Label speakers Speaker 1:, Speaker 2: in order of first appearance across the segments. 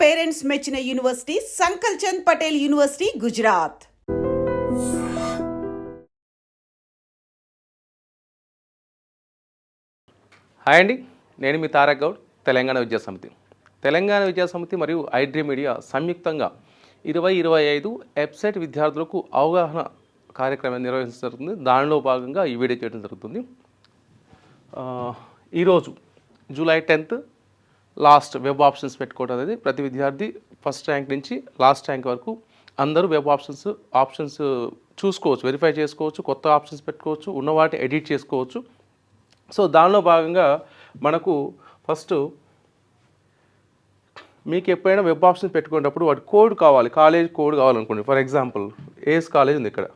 Speaker 1: Parents మెచ్చిన university Sankal Chand Patel university Gujarat.
Speaker 2: Hi అండి, నేను మీ తారక్ గౌడ్. తెలంగాణ విద్యాసమితి మరియు ఐడ్రీమ్ మీడియా సంయుక్తంగా 2025 వెబ్సైట్ విద్యార్థులకు అవగాహన కార్యక్రమం నిర్వహించడం జరుగుతుంది. దానిలో భాగంగా ఈ వీడియో చేయడం జరుగుతుంది. ఈరోజు July 10th last web options పెట్టుకోవడం అనేది ప్రతి విద్యార్థి ఫస్ట్ ర్యాంక్ నుంచి లాస్ట్ ర్యాంక్ వరకు అందరూ వెబ్ ఆప్షన్స్ చూసుకోవచ్చు, వెరిఫై చేసుకోవచ్చు, కొత్త ఆప్షన్స్ పెట్టుకోవచ్చు, ఉన్న వాటిని ఎడిట్ చేసుకోవచ్చు. సో దానిలో భాగంగా మనకు ఫస్ట్ మీకు ఎప్పుడైనా వెబ్ ఆప్షన్స్ పెట్టుకునేటప్పుడు వాటి కోడ్ కావాలి, కాలేజ్ కోడ్ కావాలనుకోండి. ఫర్ ఎగ్జాంపుల్ ఏఎస్ కాలేజ్ ఉంది ఇక్కడ,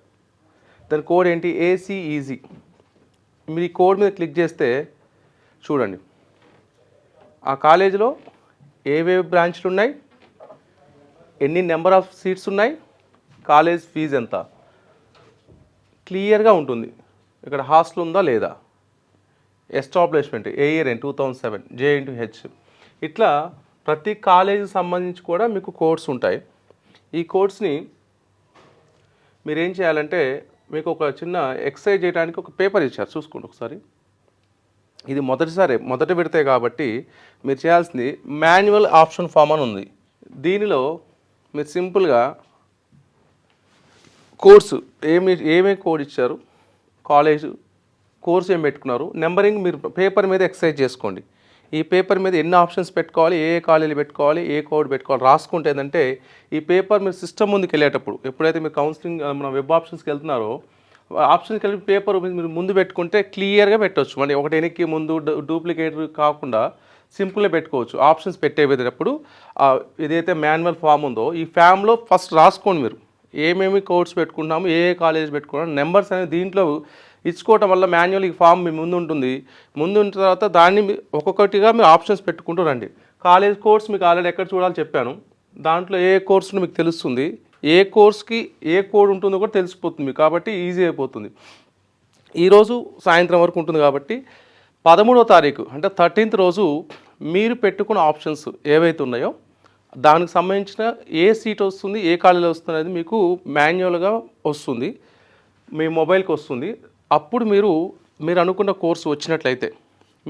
Speaker 2: దాని కోడ్ ఏంటి? ఏసీఈజీ. మీరు ఈ కోడ్ మీద క్లిక్ చేస్తే చూడండి ఆ కాలేజీలో ఏవేవి బ్రాంచ్లు ఉన్నాయి, ఎన్ని నెంబర్ ఆఫ్ సీట్స్ ఉన్నాయి, కాలేజ్ ఫీజు ఎంత క్లియర్గా ఉంటుంది. ఇక్కడ హాస్టల్ ఉందా లేదా, ఎస్టాబ్లిష్మెంట్ ఏ ఇయర్ అని 2007 J/H. ఇట్లా ప్రతి కాలేజీకి సంబంధించి కూడా మీకు కోడ్స్ ఉంటాయి. ఈ కోడ్స్ని మీరేం చేయాలంటే మీకు ఒక చిన్న ఎక్సర్సైజ్ చేయడానికి ఒక పేపర్ ఇచ్చారు, చూసుకోండి ఒకసారి. ఇది మొదటి విడతే కాబట్టి మీరు చేయాల్సింది మాన్యువల్ ఆప్షన్ ఫామ్ అని ఉంది. దీనిలో మీరు సింపుల్గా కోర్సు ఏమేమి కోడ్ ఇచ్చారు, కాలేజు కోర్సు ఏం పెట్టుకున్నారు, నెంబరింగ్ మీరు పేపర్ మీద ఎక్సర్సైజ్ చేసుకోండి. ఈ పేపర్ మీద ఎన్ని ఆప్షన్స్ పెట్టుకోవాలి, ఏ కాలేజీలు పెట్టుకోవాలి, ఏ కోడ్ పెట్టుకోవాలి రాసుకుంటే ఏంటంటే ఈ పేపర్ మీరు సిస్టమ్ ముందుకు వెళ్ళేటప్పుడు, ఎప్పుడైతే మీరు కౌన్సిలింగ్ మన వెబ్ ఆప్షన్స్కి వెళ్తున్నారో ఆప్షన్స్కి వెళ్ళి పేపర్ మీరు ముందు పెట్టుకుంటే క్లియర్గా పెట్టవచ్చు. మళ్ళీ ఒకటి వెనక్కి ముందు డూప్లికేట్ కాకుండా సింపుల్గా పెట్టుకోవచ్చు. ఆప్షన్స్ పెట్టేటప్పుడు ఏదైతే మాన్యువల్ ఫామ్ ఉందో ఈ ఫామ్లో ఫస్ట్ రాసుకోండి. మీరు ఏమేమి కోడ్స్ పెట్టుకుంటున్నాము, ఏ కాలేజ్ పెట్టుకున్నాము, నెంబర్స్ అనేది దీంట్లో ఇచ్చుకోవటం వల్ల మాన్యువల్ ఈ ఫామ్ మీ ముందు ఉంటుంది. ముందు ఉన్న తర్వాత దాన్ని ఒక్కొక్కటిగా మీరు ఆప్షన్స్ పెట్టుకుంటూ రండి. కాలేజ్ కోర్స్ మీకు ఆల్రెడీ ఎక్కడ చూడాలో చెప్పాను. దాంట్లో ఏ కోర్సును మీకు తెలుస్తుంది, ఏ కోర్స్కి ఏ కోడ్ ఉంటుందో కూడా తెలిసిపోతుంది కాబట్టి ఈజీ అయిపోతుంది. ఈరోజు సాయంత్రం వరకు ఉంటుంది కాబట్టి 13వ తారీఖు అంటే 13th రోజు మీరు పెట్టుకున్న ఆప్షన్స్ ఏవైతే ఉన్నాయో దానికి సంబంధించిన ఏ సీట్ వస్తుంది, ఏ కాలేజీలో వస్తుంది అనేది మీకు మాన్యువల్గా వస్తుంది, మీ మొబైల్కి వస్తుంది. అప్పుడు మీరు అనుకున్న కోర్సు వచ్చినట్లయితే,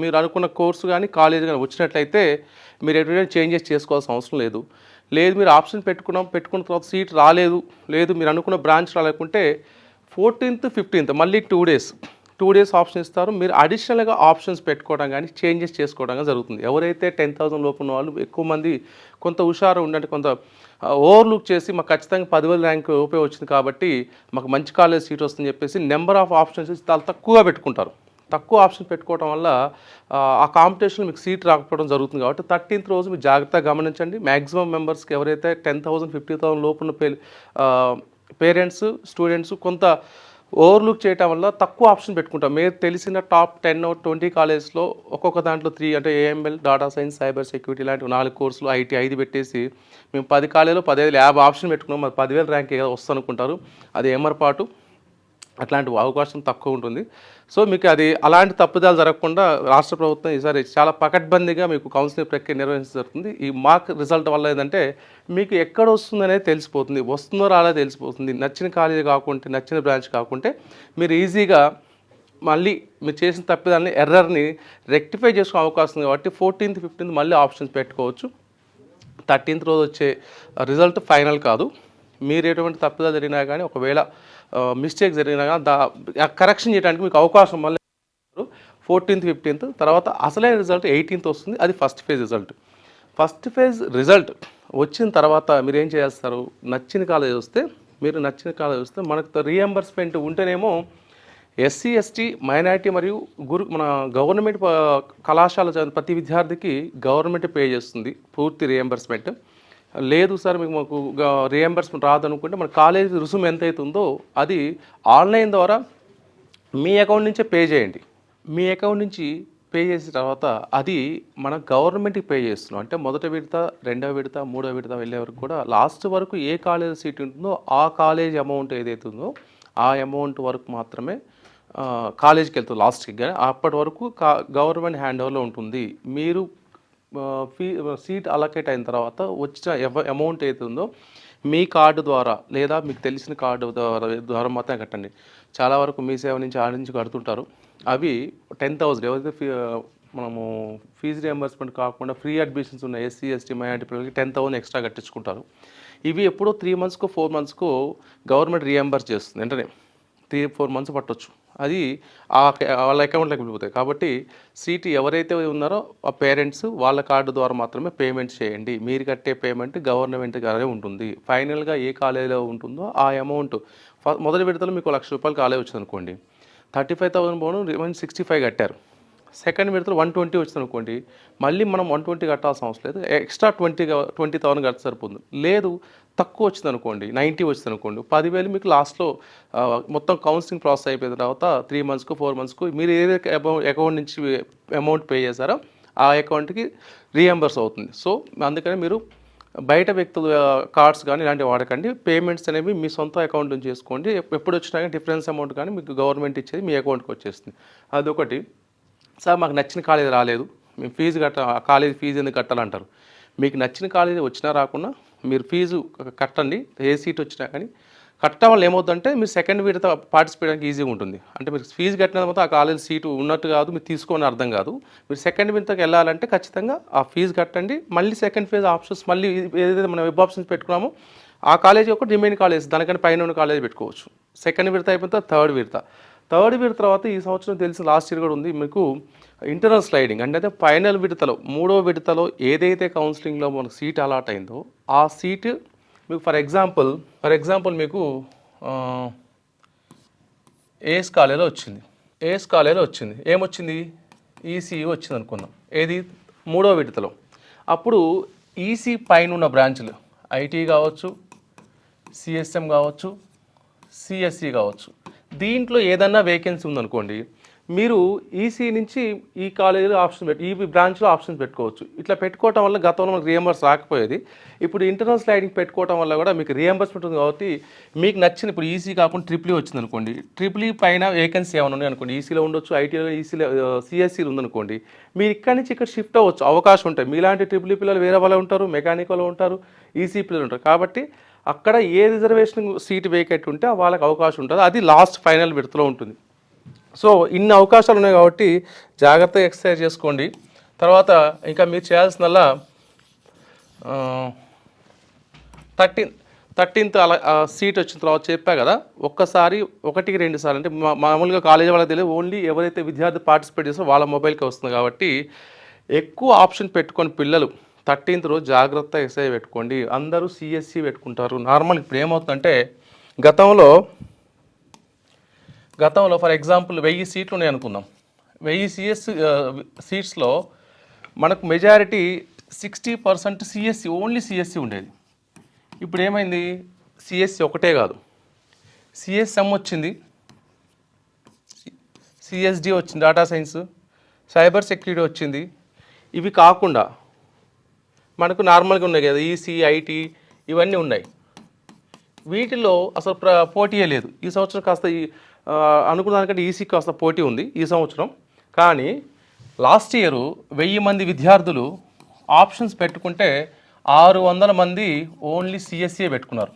Speaker 2: మీరు అనుకున్న కోర్సు కానీ కాలేజ్ కానీ వచ్చినట్లయితే మీరు ఎటువంటి చేంజెస్ చేసుకోవాల్సిన అవసరం లేదు. మీరు ఆప్షన్ పెట్టుకున్న తర్వాత సీట్ రాలేదు, మీరు అనుకున్న బ్రాంచ్ రాలేకుంటే 14th 15th మళ్ళీ 2 days ఆప్షన్ ఇస్తారు. మీరు అడిషనల్గా ఆప్షన్స్ పెట్టుకోవడం కానీ చేంజెస్ చేసుకోవడం కానీ జరుగుతుంది. ఎవరైతే 10,000 లోపు ఉన్న వాళ్ళు ఎక్కువ మంది కొంత హుషారు ఉండంటే కొంత ఓవర్లుక్ చేసి మాకు ఖచ్చితంగా 10,000 ర్యాంక్ రూపే వచ్చింది కాబట్టి మాకు మంచి కాలేజ్ సీట్ వస్తుందని చెప్పేసి నెంబర్ ఆఫ్ ఆప్షన్స్ చాలా తక్కువగా పెట్టుకుంటారు. తక్కువ ఆప్షన్ పెట్టుకోవడం వల్ల ఆ కాంపిటీషన్లో మీకు సీట్ రాకపోవడం జరుగుతుంది. కాబట్టి 13th రోజు మీరు జాగ్రత్తగా గమనించండి. మ్యాక్సిమం మెంబర్స్కి ఎవరైతే 10,000 50,000 లోపున్న పేరెంట్స్ స్టూడెంట్స్ కొంత ఓవర్లుక్ చేయటం వల్ల తక్కువ ఆప్షన్ పెట్టుకుంటాం. మీరు తెలిసిన టాప్ 10 or 20 కాలేజ్లో ఒక్కొక్క దాంట్లో 3 అంటే AML, data science, cyber security లాంటి 4 కోర్సులు, IT 5 పెట్టేసి మేము 10 కాలేజీలో 10,050 ఆప్షన్ పెట్టుకున్నాం, మరి 10,000 ర్యాంక్ వస్తుంది అనుకుంటారు. అది ఏమరపాటు, అట్లాంటి అవకాశం తక్కువ ఉంటుంది. సో మీకు అలాంటి తప్పుదాలు జరగకుండా రాష్ట్ర ప్రభుత్వం ఈసారి చాలా పకడ్బందీగా మీకు కౌన్సిలింగ్ ప్రక్రియ నిర్వహించబడుతుంది. ఈ మార్క్ రిజల్ట్ వల్ల ఏంటంటే మీకు ఎక్కడ వస్తుందనేది తెలిసిపోతుంది, వస్తుందో రాలేదో తెలిసిపోతుంది. నచ్చిన కాలేజీ కాకుంటే, నచ్చిన బ్రాంచ్ కాకుంటే మీరు ఈజీగా మళ్ళీ మీరు చేసిన తప్పిదాన్ని ఎర్రర్ని రెక్టిఫై చేసుకునే అవకాశం ఉంది. కాబట్టి 14th 15th మళ్ళీ ఆప్షన్స్ పెట్టుకోవచ్చు. 13th రోజు వచ్చే రిజల్ట్ ఫైనల్ కాదు. మీరు ఎటువంటి తప్పుదాలు జరిగినా కానీ, ఒకవేళ మిస్టేక్ జరిగినా కానీ కరెక్షన్ చేయడానికి మీకు అవకాశం మళ్ళీ 14th 15th తర్వాత అసలైన రిజల్ట్ 18th వస్తుంది. అది first phase result. First phase result వచ్చిన తర్వాత మీరు ఏం చేస్తారు, నచ్చిన కాలేజ్ వస్తే మనకు రీఎంబర్స్మెంట్ ఉంటేనేమో SC ST మైనారిటీ మరియు మన గవర్నమెంట్ కళాశాల ప్రతి విద్యార్థికి గవర్నమెంట్ పే చేస్తుంది పూర్తి రీఎంబర్స్మెంట్. లేదు సార్ మాకు రీఎంబర్స్మెంట్ రాదనుకుంటే మన కాలేజ్ రుసుము ఎంత అవుతుందో అది ఆన్లైన్ ద్వారా మీ అకౌంట్ నుంచే పే చేయండి. మీ అకౌంట్ నుంచి పే చేసిన తర్వాత అది మన గవర్నమెంట్కి పే చేస్తున్నాం. అంటే మొదటి విడత, రెండవ విడత, మూడవ విడత వెళ్ళే వరకు కూడా లాస్ట్ వరకు ఏ కాలేజ్ సీట్ ఉంటుందో ఆ కాలేజ్ అమౌంట్ ఏదైతే ఉందో ఆ అమౌంట్ వరకు మాత్రమే కాలేజీకి వెళ్తుంది లాస్ట్కి. కానీ అప్పటి వరకు గవర్నమెంట్ హ్యాండ్ ఓవర్లో ఉంటుంది. మీరు సీట్ అలొకేట్ అయిన తర్వాత వచ్చిన అమౌంట్ ఏది ఉందో మీ కార్డు ద్వారా లేదా మీకు తెలిసిన కార్డు ద్వారా మాత్రమే కట్టండి. చాలా వరకు మీ సేవ నుంచి ఆడ నుంచి కడుతుంటారు. అవి 10,000 ఎవరైతే మనము ఫీజు రియంబర్స్మెంట్ కాకుండా ఫ్రీ అడ్మిషన్స్ ఉన్న ఎస్సీ ఎస్టీ మైనారిటీ పిల్లలకి 10,000 ఎక్స్ట్రా కట్టించుకుంటారు. ఇవి ఎప్పుడో 3 మంత్స్కో 4 మంత్స్కో గవర్నమెంట్ రియంబర్స్ చేస్తుంది. వెంటనే 3-4 మంత్స్ పట్టొచ్చు. అది వాళ్ళ అకౌంట్లోకి వెళ్ళిపోతాయి. కాబట్టి సీటు ఎవరైతే ఉన్నారో ఆ పేరెంట్స్ వాళ్ళ కార్డు ద్వారా మాత్రమే పేమెంట్ చేయండి. మీరు కట్టే పేమెంట్ గవర్నమెంట్ గానే ఉంటుంది. ఫైనల్గా ఏ కాలేజీలో ఉంటుందో ఆ అమౌంట్ మొదటి విడతలో మీకు ₹1,00,000 కాలేజ్ వచ్చింది అనుకోండి, 35,000 పోను రిమైన్ 65 కట్టారు. సెకండ్ విడతలో 120 వచ్చింది అనుకోండి, మళ్ళీ మనం 120 కట్టాల్సిన అవసరం లేదు, ఎక్స్ట్రా 20,000 కడితే సరిపోతుంది. లేదు తక్కువ వచ్చింది అనుకోండి, 90 వచ్చింది అనుకోండి, 10,000 మీకు లాస్ట్లో మొత్తం కౌన్సిలింగ్ ప్రాసెస్ అయిపోయిన తర్వాత 3 మంత్స్కు 4 మంత్స్కు మీరు ఏదైతే అకౌంట్ నుంచి అమౌంట్ పే చేశారో ఆ అకౌంట్కి రీఎంబర్స్ అవుతుంది. సో అందుకని మీరు బయట వ్యక్తుల కార్డ్స్ కానీ ఇలాంటివి వాడకండి. పేమెంట్స్ అనేవి మీ సొంత అకౌంట్ నుంచి చేసుకోండి. ఎప్పుడు వచ్చినా కానీ డిఫరెన్స్ అమౌంట్ కానీ మీకు గవర్నమెంట్ ఇచ్చేది మీ అకౌంట్కి వచ్చేస్తుంది. అదొకటి. సార్ మాకు నచ్చిన కాలేజీ రాలేదు, మేము ఫీజు కాలేజీ ఫీజు ఎందుకు కట్టాలంటారు. మీకు నచ్చిన కాలేజీ వచ్చినా రాకున్నా మీరు ఫీజు కట్టండి. ఏ సీట్ వచ్చినా కానీ కట్టడం వల్ల ఏమవుతుందంటే మీరు సెకండ్ విడత పార్టిసిపేట్ చేయడానికి ఈజీగా ఉంటుంది. అంటే మీరు ఫీజు కట్టిన తర్వాత ఆ కాలేజీ సీటు ఉన్నట్టు కాదు, మీరు తీసుకోని అర్థం కాదు. మీరు సెకండ్ విడతకి వెళ్ళాలంటే ఖచ్చితంగా ఆ ఫీజు కట్టండి. మళ్ళీ సెకండ్ ఫేజ్ ఆప్షన్స్ మళ్ళీ ఏదైతే మనం వెబ్ ఆప్షన్స్ పెట్టుకున్నామో ఆ కాలేజీ ఒక రిమైన్ కాలేజ్ దానికంటే పైన ఉన్న కాలేజ్ పెట్టుకోవచ్చు. సెకండ్ విడత అయిపోయిన తర్వాత థర్డ్ విడత తర్వాత ఈ సంవత్సరం తెలిసిన లాస్ట్ ఇయర్ కూడా ఉంది మీకు ఇంటర్నల్ స్లైడింగ్. అంటే ఫైనల్ విడతలో 3వ విడతలో ఏదైతే కౌన్సిలింగ్లో మనకు సీట్ అలాట్ అయిందో ఆ సీటు మీకు ఫర్ ఎగ్జాంపుల్ మీకు ఏఎస్ కాలేజీలో వచ్చింది. ఏమొచ్చింది? ఈసీయూ వచ్చింది అనుకుందాం. ఏది? 3వ విడతలో. అప్పుడు ఈసీ పైన ఉన్న బ్రాంచ్లు ఐటీ కావచ్చు, సిఎస్ఎం కావచ్చు, సిఎస్సి కావచ్చు, దీంట్లో ఏదన్నా వేకెన్సీ ఉందనుకోండి, మీరు ఈసీ నుంచి ఈ కాలేజీలో ఈ బ్రాంచ్లో ఆప్షన్స్ పెట్టుకోవచ్చు. ఇట్లా పెట్టుకోవటం వల్ల గతంలో మనకు రియంబర్స్ రాకపోయేది. ఇప్పుడు ఇంటర్నల్ స్లైడింగ్ పెట్టుకోవటం వల్ల కూడా మీకు రియంబర్స్మెంట్ ఉంది. కాబట్టి మీకు నచ్చిన ఇప్పుడు ఈసీ కాకుండా ట్రిపుల్ వచ్చింది అనుకోండి, ట్రిపుల్ పైన వేకెన్సీ ఏమైనా ఉన్నాయి అనుకోండి, ఈసీలో ఉండొచ్చు, ఐటీలో ఈసీలో సిఎస్సీలో ఉందనుకోండి, మీరు ఇక్కడి నుంచి ఇక్కడ షిఫ్ట్ అవ్వచ్చు, అవకాశం ఉంటాయి. మీలాంటి ట్రిపుల్ పిల్లలు వేరే వాళ్ళు ఉంటారు, మెకానిక్ వాళ్ళు ఉంటారు, ఈసీ పిల్లలు ఉంటారు. కాబట్టి అక్కడ ఏ రిజర్వేషన్ సీట్ వేకెట్ ఉంటే వాళ్ళకి అవకాశం ఉంటుంది. అది లాస్ట్ ఫైనల్ విడతలో ఉంటుంది. సో ఇన్ని అవకాశాలు ఉన్నాయి కాబట్టి జాగ్రత్తగా ఎక్సర్సైజ్ చేసుకోండి. తర్వాత ఇంకా మీరు చేయాల్సిందల్లా 13th అలా సీట్ వచ్చిన తర్వాత చెప్పా కదా, ఒక్కసారి 1-2 సార్లు అంటే మామూలుగా కాలేజీ వాళ్ళకి తెలియదు, ఓన్లీ ఎవరైతే విద్యార్థి పార్టిసిపేట్ చేస్తారో వాళ్ళ మొబైల్కి వస్తుంది. కాబట్టి ఎక్కువ ఆప్షన్ పెట్టుకొని పిల్లలు 13th రోజు జాగ్రత్త ఎస్ఐ పెట్టుకోండి. అందరూ సిఎస్సి పెట్టుకుంటారు. నార్మల్ ఇప్పుడు ఏమవుతుందంటే గతంలో ఫర్ ఎగ్జాంపుల్ 1000 సీట్లు ఉన్నాయి అనుకుందాం. 1000 సీట్స్లో మనకు మెజారిటీ 60% సిఎస్సి, ఓన్లీ సిఎస్సి ఉండేది. ఇప్పుడు ఏమైంది? సిఎస్సి ఒకటే కాదు, సిఎస్ఎం వచ్చింది, సిఎస్డి వచ్చింది, డేటా సైన్స్, సైబర్ సెక్యూరిటీ వచ్చింది. ఇవి కాకుండా మనకు నార్మల్గా ఉన్నాయి కదా ఈసీ, ఐటీ, ఇవన్నీ ఉన్నాయి. వీటిలో అసలు పోటీయే లేదు. ఈ సంవత్సరం కాస్త అనుకున్న దానికంటే ఈసీకి కాస్త పోటీ ఉంది ఈ సంవత్సరం. కానీ లాస్ట్ ఇయర్ 1000 మంది విద్యార్థులు ఆప్షన్స్ పెట్టుకుంటే 600 మంది ఓన్లీ సిఎస్సిఏ పెట్టుకున్నారు.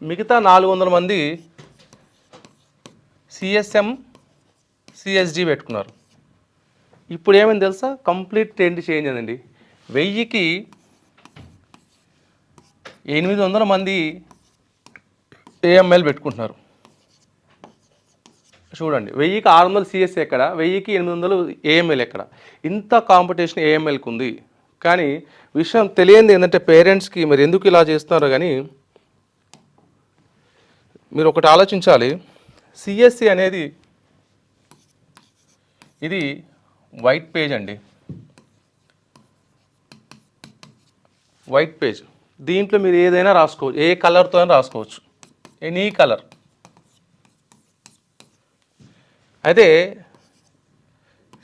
Speaker 2: మిగతా 400 మంది సిఎస్ఎం, సిఎస్డి పెట్టుకున్నారు. ఇప్పుడు ఏమైంది తెలుసా? కంప్లీట్ ట్రెండ్ చేంజ్ అయిందండి. 1000కి 800 మంది ఏఎంఎల్ పెట్టుకుంటున్నారు. చూడండి, 1000కి 600 సిఎస్సి ఎక్కడ, 1000కి 800 ఏఎంఎల్ ఎక్కడ? ఇంత కాంపిటీషన్ ఏఎంఎల్కి ఉంది. కానీ విషయం తెలియంది ఏంటంటే పేరెంట్స్కి మరి ఎందుకు ఇలా చేస్తున్నారో కానీ మీరు ఒకటి ఆలోచించాలి. సిఎస్సి అనేది ఇది వైట్ పేజ్ అండి, వైట్ పేజ్. దీంట్లో మీరు ఏదైనా రాసుకోవచ్చు, ఏ కలర్తో అయినా రాసుకోవచ్చు, ఎనీ కలర్. అయితే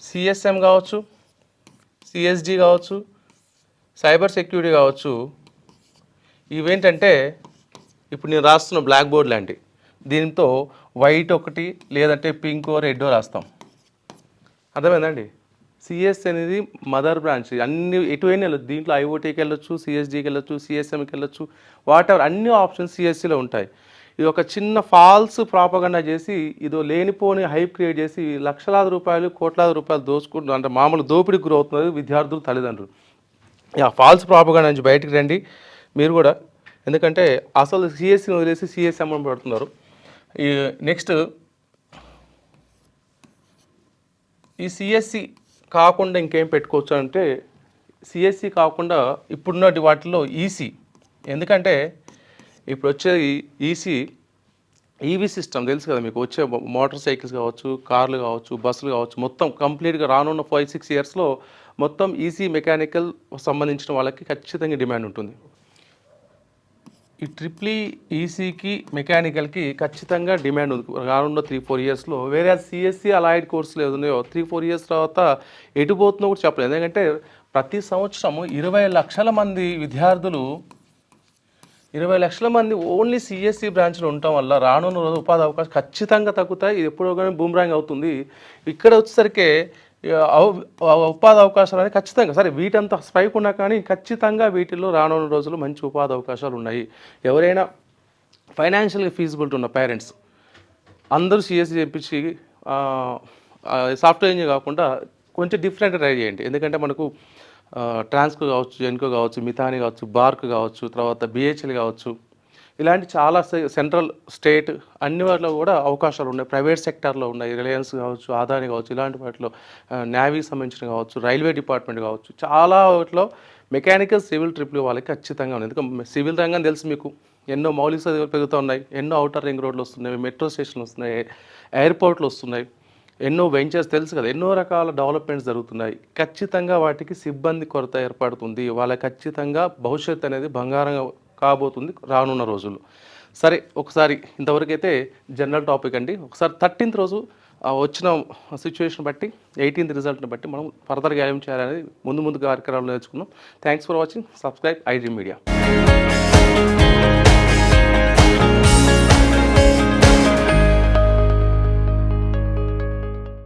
Speaker 2: సిఎస్ఎం కావచ్చు, సిఎస్డి కావచ్చు, సైబర్ సెక్యూరిటీ కావచ్చు, ఇవేంటంటే ఇప్పుడు నేను రాస్తున్న బ్లాక్ బోర్డ్ లాంటి, దీంతో వైట్ ఒకటి లేదంటే పింకో రెడ్డో రాస్తాం. అర్థమైందండి? సిఎస్ అనేది మదర్ బ్రాంచ్. అన్ని ఎటువైనా వెళ్ళొచ్చు. దీంట్లో ఐఓటీకి వెళ్ళొచ్చు, సిఎస్డికి వెళ్ళొచ్చు, సిఎస్ఎంకి వెళ్ళొచ్చు, వాటెవర్ అన్ని ఆప్షన్స్ సిఎస్సిలో ఉంటాయి. ఇది ఒక చిన్న ఫాల్స్ ప్రాపగండా చేసి ఇదో లేనిపోని హైప్ క్రియేట్ చేసి లక్షలాది రూపాయలు, కోట్లాది రూపాయలు దోచుకుంటూ అంటే మామూలు దోపిడీకి గురవుతున్నారు విద్యార్థులు, తల్లిదండ్రులు. ఫాల్స్ ప్రాపగండా నుంచి బయటికి రండి మీరు కూడా. ఎందుకంటే అసలు సిఎస్సిని వదిలేసి సిఎస్ఎం పడుతున్నారు. ఈ నెక్స్ట్ ఈ సిఎస్సి కాకుండా ఇంకేం పెట్టుకోవచ్చు అంటే, సిఎస్సి కాకుండా ఇప్పుడున్నటి వాటిలో ఈసీ. ఎందుకంటే ఇప్పుడు వచ్చే ఈసీ ఈవీ సిస్టమ్ తెలుసు కదా మీకు. వచ్చే మోటార్ సైకిల్స్ కావచ్చు, కార్లు కావచ్చు, బస్సులు కావచ్చు, మొత్తం కంప్లీట్గా రానున్న 5-6 ఇయర్స్లో మొత్తం ఈసీ మెకానికల్ సంబంధించిన వాళ్ళకి ఖచ్చితంగా డిమాండ్ ఉంటుంది. ఈ ట్రిప్లీ ఈసీకి మెకానికల్కి ఖచ్చితంగా డిమాండ్ ఉంది రానున్న 3-4 ఇయర్స్లో. వేరే సిఎస్సి అలాయిడ్ కోర్సులు ఏదున్నాయో 3-4 ఇయర్స్ తర్వాత ఎటు పోతుందో కూడా చెప్పలేదు. ఎందుకంటే ప్రతి సంవత్సరం 20 లక్షల మంది విద్యార్థులు 20 లక్షల మంది ఓన్లీ సిఎస్సి బ్రాంచ్లో ఉండటం వల్ల రానున్న రోజు ఉపాధి అవకాశం ఖచ్చితంగా తగ్గుతాయి. ఇది ఎప్పుడో కానీ బూమ్రాంగ్ అవుతుంది. ఇక్కడ వచ్చేసరికి ఉపాధి అవకాశాలు అనేది ఖచ్చితంగా సరే వీటంతా స్పైక్ ఉన్నా కానీ ఖచ్చితంగా వీటిల్లో రానున్న రోజులు మంచి ఉపాధి అవకాశాలు ఉన్నాయి. ఎవరైనా ఫైనాన్షియల్గా ఫీజిబిలిటీ ఉన్న పేరెంట్స్ అందరూ సిఎస్సి చెప్పించి సాఫ్ట్వేర్ ఇంజనీర్ కాకుండా కొంచెం డిఫరెంట్ ట్రై చేయండి. ఎందుకంటే మనకు ట్రాన్స్కో కావచ్చు, జెన్కో కావచ్చు, మిథాని కావచ్చు, బార్క్ కావచ్చు, తర్వాత బిహెచ్ఎల్ కావచ్చు, ఇలాంటి చాలా సెంట్రల్ స్టేట్ అన్ని వాటిలో కూడా అవకాశాలు ఉన్నాయి. ప్రైవేట్ సెక్టార్లో ఉన్నాయి. రిలయన్స్ కావచ్చు, ఆదాని కావచ్చు, ఇలాంటి వాటిలో నేవీకి సంబంధించిన కావచ్చు, రైల్వే డిపార్ట్మెంట్ కావచ్చు, చాలా వాటిలో మెకానికల్ సివిల్ ట్రిప్లు వాళ్ళకి ఖచ్చితంగా ఉంది. ఎందుకంటే సివిల్ రంగం తెలుసు మీకు, ఎన్నో మౌలిక సదుపాయాలు పెరుగుతూ ఉన్నాయి, ఎన్నో అవుటర్ రింగ్ రోడ్లు వస్తున్నాయి, మెట్రో స్టేషన్లు వస్తున్నాయి, ఎయిర్పోర్ట్లు వస్తున్నాయి, ఎన్నో వెంచర్స్ తెలుసు కదా, ఎన్నో రకాల డెవలప్మెంట్స్ జరుగుతున్నాయి. ఖచ్చితంగా వాటికి సిబ్బంది కొరత ఏర్పడుతుంది. వాళ్ళకి ఖచ్చితంగా భవిష్యత్తు అనేది బంగారంగా కాబోతుంది రానున్న రోజుల్లో. సరే ఒకసారి ఇంతవరకు అయితే జనరల్ టాపిక్ అండి. ఒకసారి 13th రోజు వచ్చిన సిచ్యువేషన్ బట్టి 18th రిజల్ట్ని బట్టి మనం ఫర్దర్గా ఏం చేయాలనేది ముందు కార్యక్రమాలు నేర్చుకున్నాం. Thanks for watching. Subscribe iDream media.